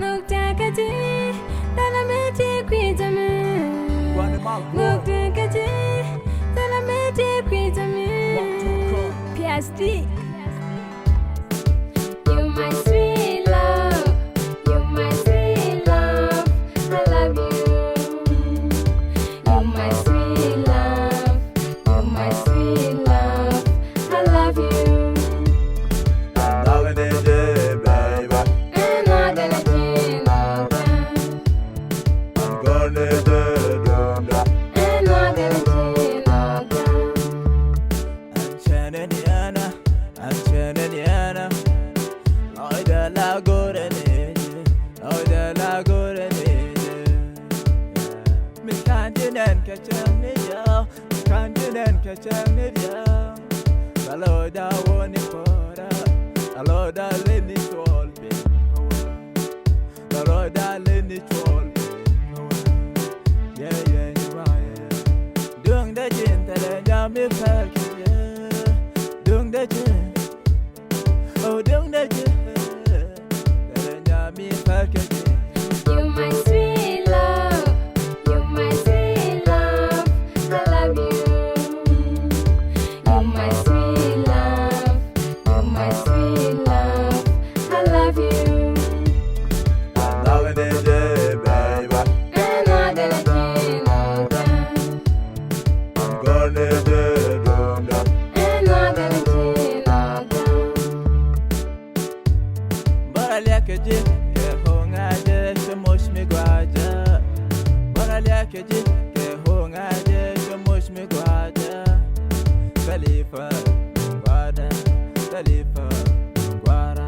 no takaji, talameti quitame. No takaji, talameti quitame. PSD. You my sweet love, you my sweet love, I love you. You my sweet love, you my sweet love, I love you. I'm not gonna do, baby. I'm not gonna do no time. I'm gonna do, I'm not gonna do no time. I'm chanting Yana, I'm chanting Yana. Oh, the la good and it, oh, the la good and it. Me continent catch a media, continent catch a media. Hello, da one for hello, da lady to all be. Hello, da lady to all be. Yeah, yeah, you are. Doing the gentle and yummy pack. Doing the gentle. Oh, doing the gentle. And yummy pack. You my sweet love, you my sweet love, I love you. You my sweet love, you my sweet love, I love you. I'm not gonna do, baby. I'm not gonna do no time. I'm gonna do, I'm not gonna do no time. but I like a jig. Hong I just a mush me guaja. But I like a jig. Hong I just a mush me guaja. Khalifa, Guada, Khalifa, Guada.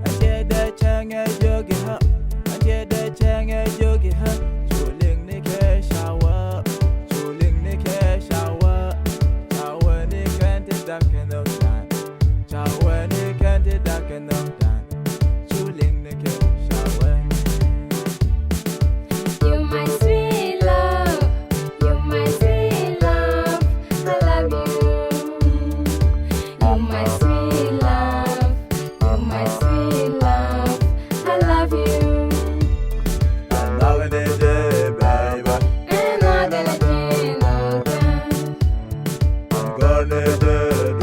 I get the chang a jogi hut. I get the chang a jogi hut. Chuling Nick shower. Chuling Nick shower. Shower Nick and the duck in no time. Shower Nick and the duck in no time. Chuling Nick shower. You my sweet love, you my sweet love, I love you. You my sweet love, you my sweet love, I love you. I'm not gonna do, baby. I'm not gonna do no time. I'm gonna do, I'm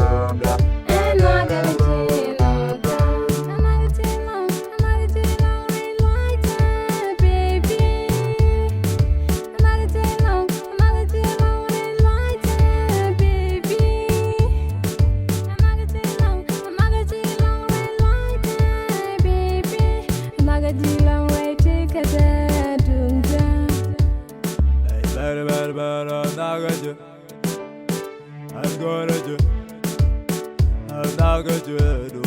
not gonna do no time. I'm not gonna do no, I'm not gonna do no red light, baby. I'm not gonna do no, I'm not gonna do no red light, baby. I'm not gonna do no, I'm not gonna do no red light, baby. I'm not gonna do no red ticket, Hey, better, I'm not gonna do. I'm gonna do. I'm not gonna do.